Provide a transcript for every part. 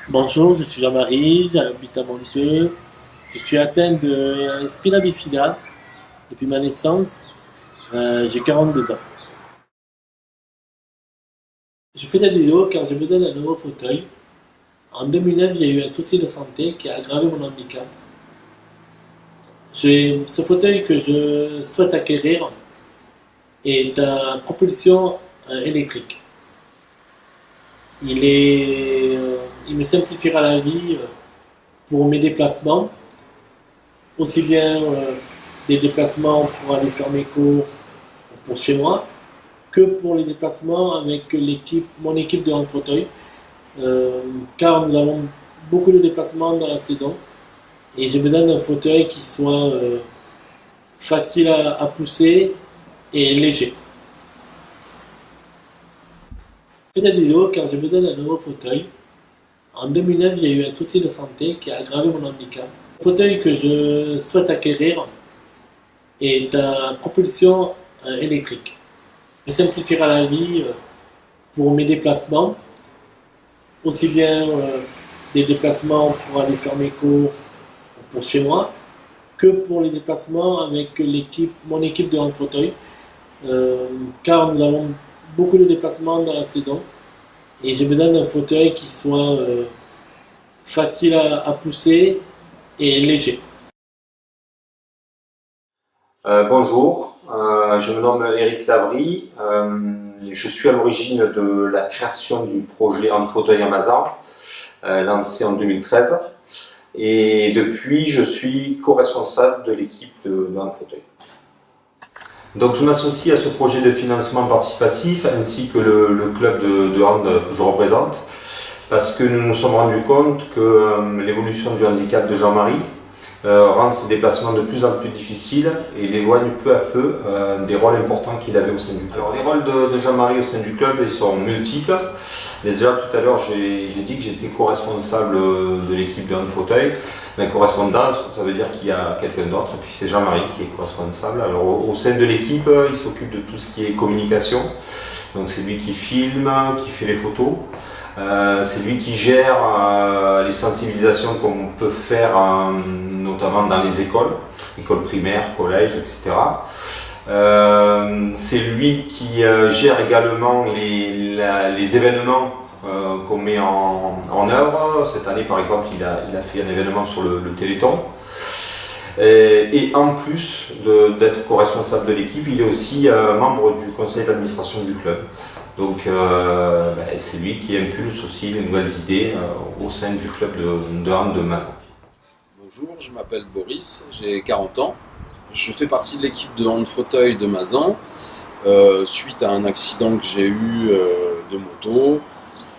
Bonjour, je suis Jean-Marie, j'habite à Monteux. Je suis atteint de spina bifida depuis ma naissance. J'ai 42 ans. Je fais des vidéos car j'ai besoin d'un nouveau fauteuil. En 2009, j'ai eu un souci de santé qui a aggravé mon handicap. Ce fauteuil que je souhaite acquérir est à propulsion électrique. Il me simplifiera la vie pour mes déplacements, aussi bien des déplacements pour aller faire mes courses pour chez moi, que pour les déplacements avec mon équipe de hand fauteuil, car nous avons beaucoup de déplacements dans la saison et j'ai besoin d'un fauteuil qui soit facile à pousser et léger. Je fais des vidéos car j'ai besoin d'un nouveau fauteuil. En 2009, j'ai eu un souci de santé qui a aggravé mon handicap. Le fauteuil que je souhaite acquérir est à propulsion électrique. Il simplifiera la vie pour mes déplacements, aussi bien des déplacements pour aller faire mes courses pour chez moi, que pour les déplacements avec mon équipe de hand fauteuil, car nous avons beaucoup de déplacements dans la saison et j'ai besoin d'un fauteuil qui soit facile à pousser et léger. Bonjour, je me nomme Éric Lavry, je suis à l'origine de la création du projet hand fauteuil Amazon, lancé en 2013, et depuis je suis co-responsable de l'équipe de hand fauteuil. Donc je m'associe à ce projet de financement participatif ainsi que le club de hand que je représente, parce que nous nous sommes rendus compte que l'évolution du handicap de Jean-Marie rend ses déplacements de plus en plus difficiles et l'éloigne peu à peu des rôles importants qu'il avait au sein du club. Alors les rôles de Jean-Marie au sein du club, ils sont multiples. Déjà tout à l'heure j'ai dit que j'étais co-responsable de l'équipe de hand fauteuil. Mais correspondant, ça veut dire qu'il y a quelqu'un d'autre, et puis c'est Jean-Marie qui est co-responsable. Alors au sein de l'équipe, il s'occupe de tout ce qui est communication. Donc c'est lui qui filme, qui fait les photos. C'est lui qui gère les sensibilisations qu'on peut faire notamment dans les écoles primaires, collèges, etc. C'est lui qui gère également les événements qu'on met en œuvre. Cette année par exemple il a fait un événement sur le Téléthon. Et en plus d'être co-responsable de l'équipe, il est aussi membre du conseil d'administration du club. Donc c'est lui qui impulse aussi les nouvelles idées au sein du club de hand de Mazan. Bonjour, je m'appelle Boris, j'ai 40 ans. Je fais partie de l'équipe de hand fauteuil de Mazan suite à un accident que j'ai eu de moto.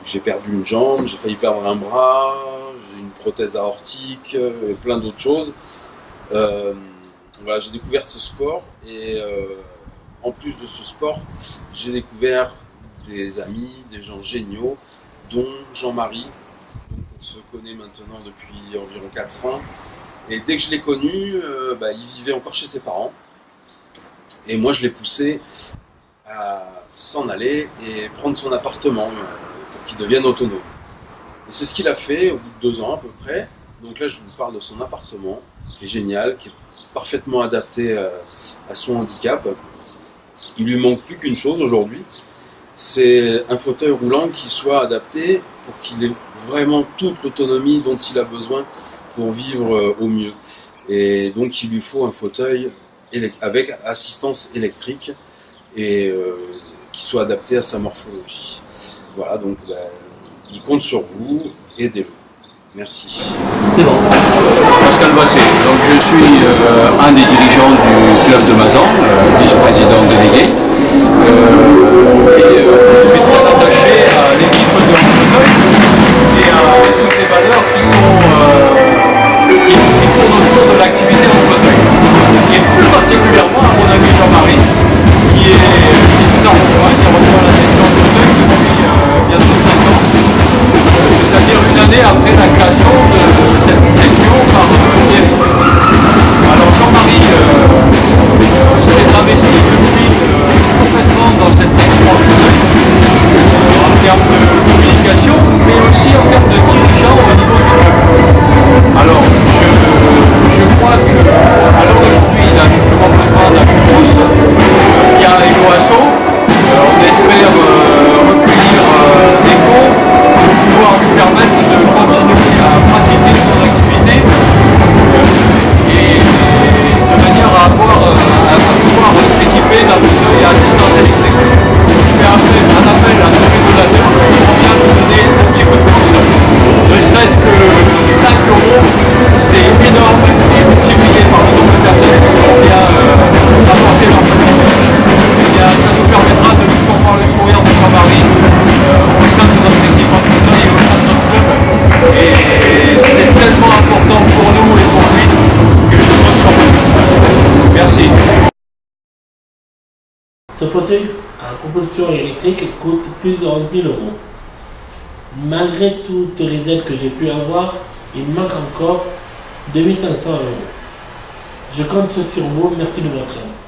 J'ai perdu une jambe, j'ai failli perdre un bras, j'ai une prothèse aortique et plein d'autres choses. Voilà, j'ai découvert ce sport et en plus de ce sport, j'ai découvert des amis, des gens géniaux, dont Jean-Marie. On se connaît maintenant depuis environ 4 ans. Et dès que je l'ai connu, il vivait encore chez ses parents. Et moi, je l'ai poussé à s'en aller et prendre son appartement pour qu'il devienne autonome. Et c'est ce qu'il a fait au bout de 2 ans à peu près. Donc là, je vous parle de son appartement, qui est génial, qui est parfaitement adapté à son handicap. Il lui manque plus qu'une chose aujourd'hui, c'est un fauteuil roulant qui soit adapté pour qu'il ait vraiment toute l'autonomie dont il a besoin pour vivre au mieux. Et donc il lui faut un fauteuil avec assistance électrique et qui soit adapté à sa morphologie. Voilà, donc il compte sur vous, aidez-le. Merci. C'est bon. Pascal Basset, donc je suis un des dirigeants du club de Mazan, vice-président délégué. Je suis très attaché à l'équipe de hand fauteuil et à toutes les valeurs qui tournent autour de l'activité hand fauteuil. Et plus particulièrement, à mon ami Jean-Marie, qui nous a rejoint la section hand fauteuil depuis bientôt 5 ans. C'est-à-dire une année après la création de cette section par Eric. Alors Jean-Marie s'est investi depuis complètement dans cette section. Ce fauteuil à propulsion électrique coûte plus de 11 000 euros. Malgré toutes les aides que j'ai pu avoir, il manque encore 2 500 euros. Je compte sur vous, merci de votre aide.